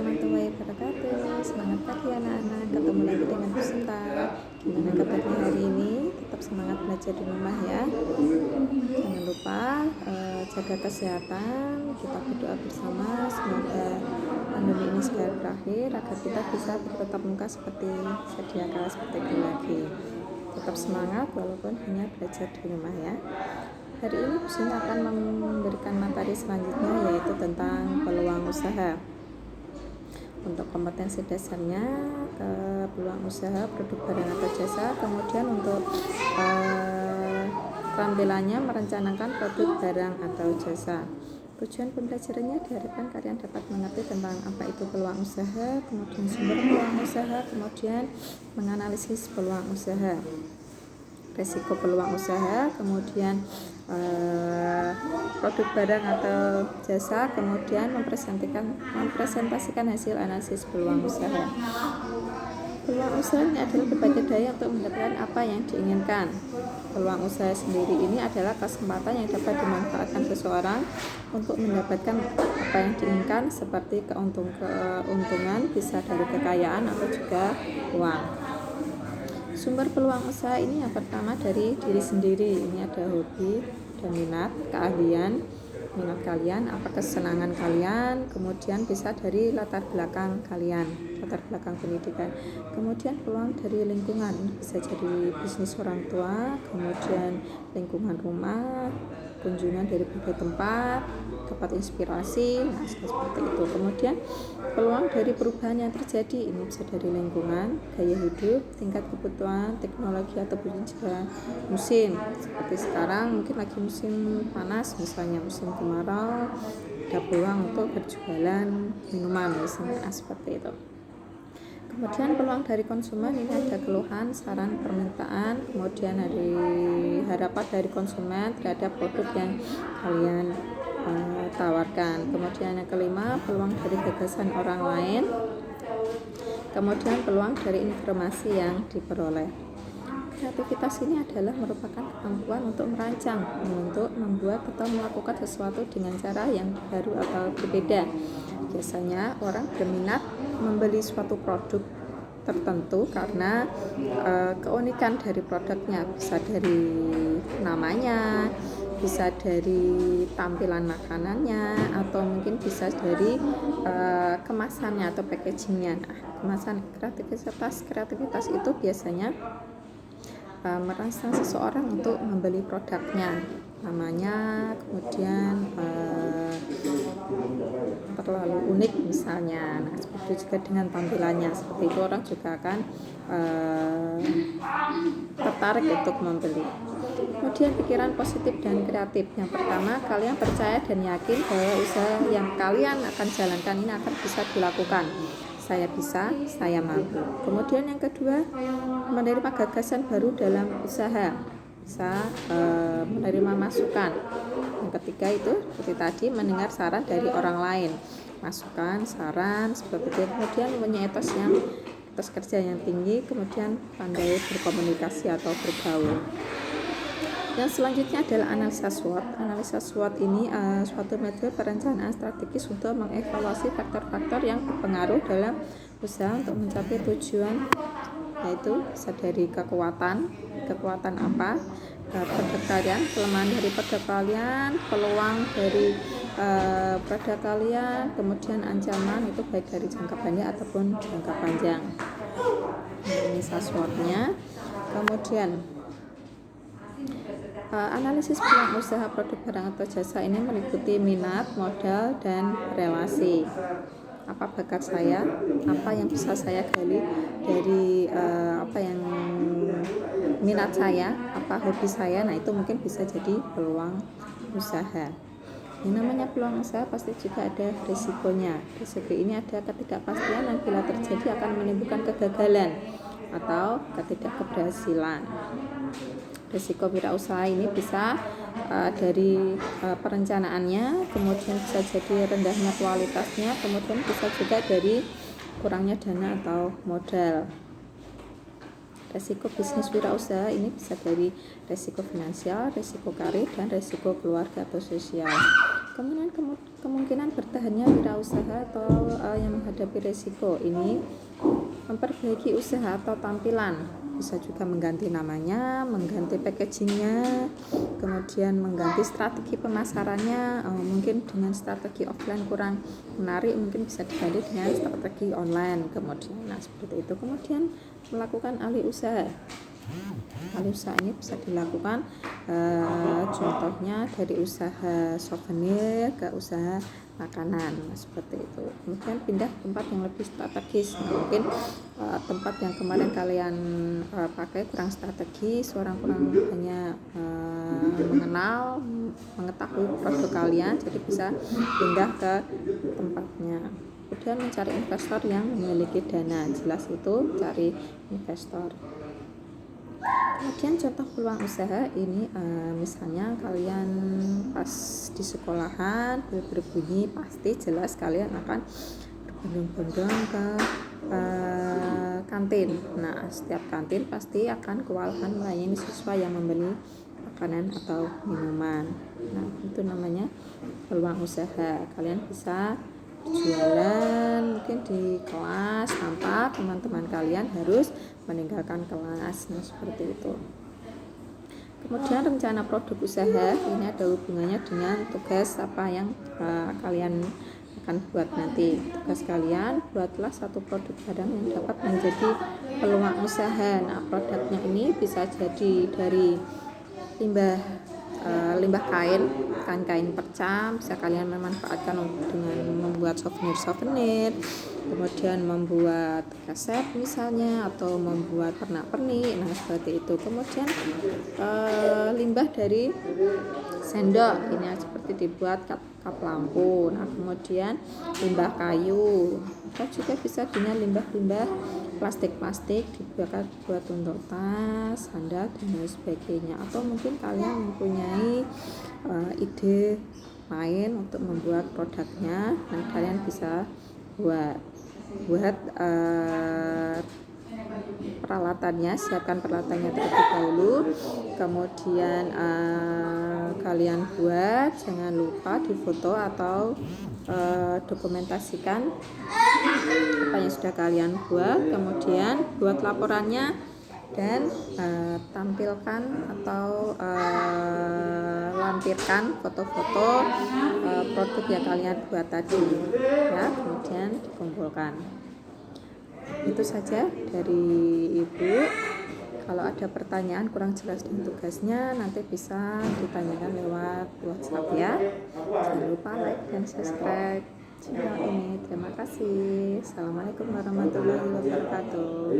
warahmatullahi wabarakatuh. Semangat pagi anak-anak, ketemu lagi dengan Bu Sinta. Gimana kabarnya hari ini? Tetap semangat belajar di rumah ya. Jangan lupa jaga kesehatan. Kita berdoa bersama semoga pandemi ini segera berakhir agar kita bisa bertatap muka seperti sedia kala seperti dulu lagi. Tetap semangat walaupun hanya belajar di rumah ya. Hari ini Bu Sinta akan memberikan materi selanjutnya, yaitu tentang peluang usaha. Untuk kompetensi dasarnya, peluang usaha, produk barang atau jasa. Kemudian untuk tampilannya merencanakan produk barang atau jasa. Tujuan pembelajarannya diharapkan kalian dapat mengerti tentang apa itu peluang usaha, kemudian sumber peluang usaha, kemudian menganalisis peluang usaha, resiko peluang usaha, kemudian produk barang atau jasa, kemudian mempresentasikan hasil analisis peluang usaha. Peluang usaha ini adalah berbagai daya untuk mendapatkan apa yang diinginkan. Peluang usaha sendiri ini adalah kesempatan yang dapat dimanfaatkan seseorang untuk mendapatkan apa yang diinginkan, seperti keuntungan, bisa dari kekayaan atau juga uang. Sumber peluang usaha ini yang pertama dari diri sendiri. Ini ada hobi dan minat, keahlian, minat kalian, apa kesenangan kalian, kemudian bisa dari latar belakang kalian, latar belakang pendidikan. Kemudian peluang dari lingkungan, bisa jadi bisnis orang tua, kemudian lingkungan rumah, kunjungan dari berbagai tempat, dapat inspirasi, nah seperti itu. Kemudian peluang dari perubahan yang terjadi, ini bisa dari lingkungan, gaya hidup, tingkat kebutuhan, teknologi, ataupun juga musim. Seperti sekarang mungkin lagi musim panas, misalnya musim kemarau, ada peluang untuk berjualan minuman misalnya, seperti itu. Kemudian peluang dari konsumen, ini ada keluhan, saran, permintaan, kemudian dari harapan dari konsumen terhadap produk yang kalian tawarkan. Kemudian yang kelima, peluang dari gagasan orang lain, kemudian peluang dari informasi yang diperoleh. Kreativitas ini adalah merupakan kemampuan untuk merancang, untuk membuat atau melakukan sesuatu dengan cara yang baru atau berbeda. Biasanya orang berminat membeli suatu produk tertentu karena keunikan dari produknya, bisa dari namanya, bisa dari tampilan makanannya, atau mungkin bisa dari kemasannya atau packagingnya. Nah, kemasan kreativitas itu biasanya merangsang seseorang untuk membeli produknya, namanya, kemudian terlalu unik misalnya. Nah, seperti juga dengan tampilannya, seperti itu orang juga akan tertarik untuk membeli. Kemudian pikiran positif dan kreatif. Yang pertama, kalian percaya dan yakin bahwa usaha yang kalian akan jalankan ini akan bisa dilakukan. Saya bisa, saya mampu. Kemudian yang kedua, menerima gagasan baru dalam usaha, bisa menerima masukan. Yang ketiga itu seperti tadi, mendengar saran dari orang lain, masukan, saran, seperti itu. Kemudian punya etos kerja yang tinggi, kemudian pandai berkomunikasi atau bergaul. Yang selanjutnya adalah analisa SWOT. Analisa SWOT ini suatu metode perencanaan strategis untuk mengevaluasi faktor-faktor yang berpengaruh dalam usaha untuk mencapai tujuan, yaitu bisa dari kekuatan apa produk kalian, kelemahan dari produk kalian, peluang dari produk kalian, kemudian ancaman, itu baik dari jangka pendek ataupun jangka panjang. Analisa SWOT-nya. Kemudian analisis peluang usaha produk barang atau jasa ini meliputi minat, modal, dan relasi. Apa bakat saya, apa yang bisa saya gali dari apa yang minat saya, apa hobi saya. Nah, itu mungkin bisa jadi peluang usaha. Yang namanya peluang usaha pasti juga ada risikonya. Risiko ini ada ketidakpastian yang bila terjadi akan menimbulkan kegagalan atau ketidakberhasilan. Risiko wirausaha ini bisa dari perencanaannya, kemudian bisa jadi rendahnya kualitasnya, kemudian bisa juga dari kurangnya dana atau modal. Risiko bisnis wirausaha ini bisa dari risiko finansial, risiko karir, dan risiko keluarga atau sosial. Kemungkinan bertahannya wirausaha atau yang menghadapi risiko ini memperbaiki usaha atau tampilan, bisa juga mengganti namanya, mengganti packagingnya, kemudian mengganti strategi pemasarannya. Mungkin dengan strategi offline kurang menarik, mungkin bisa diganti dengan strategi online. Kemudian seperti itu. Kemudian melakukan alih usaha. Alih usaha ini bisa dilakukan contohnya dari usaha souvenir ke usaha makanan, seperti itu. Kemudian pindah ke tempat yang lebih strategis. Mungkin tempat yang kemarin kalian pakai kurang strategis, orang kurang hanya mengenal, mengetahui produk kalian, jadi bisa pindah ke tempatnya. Kemudian mencari investor yang memiliki dana, jelas itu cari investor. Kemudian contoh peluang usaha ini misalnya kalian pas di sekolahan bel berbunyi, pasti jelas kalian akan berbondong-bondong ke kantin. Nah, setiap kantin pasti akan kewalahan melayani siswa yang membeli makanan atau minuman. Nah, itu namanya peluang usaha. Kalian bisa jualan mungkin di kelas tanpa teman-teman kalian harus meninggalkan kelas. Nah, seperti itu. Kemudian rencana produk usaha ini ada hubungannya dengan tugas apa yang kalian akan buat nanti. Tugas kalian, buatlah satu produk barang yang dapat menjadi peluang usaha. Nah, produknya ini bisa jadi dari limbah kain percam, bisa kalian memanfaatkan dengan membuat souvenir, kemudian membuat resep misalnya, atau membuat pernak-pernik. Nah, seperti itu. Kemudian limbah dari sendok ini seperti dibuat kap lampu. Nah, kemudian limbah kayu, atau juga bisa dengan limbah plastik dibuat buat untuk tas, sandal, dan lain sebagainya. Atau mungkin kalian mempunyai ide lain untuk membuat produknya, dan kalian bisa buat peralatannya, siapkan peralatannya terlebih dahulu, kemudian kalian buat, jangan lupa difoto atau dokumentasikan apa yang sudah kalian buat, kemudian buat laporannya dan tampilkan atau lampirkan foto-foto produk yang kalian buat tadi ya, kemudian dikumpulkan. Itu saja dari Ibu. Kalau ada pertanyaan kurang jelas dengan tugasnya, nanti bisa ditanyakan lewat WhatsApp ya. Jangan lupa like dan subscribe channel ini. Terima kasih. Assalamualaikum warahmatullahi wabarakatuh.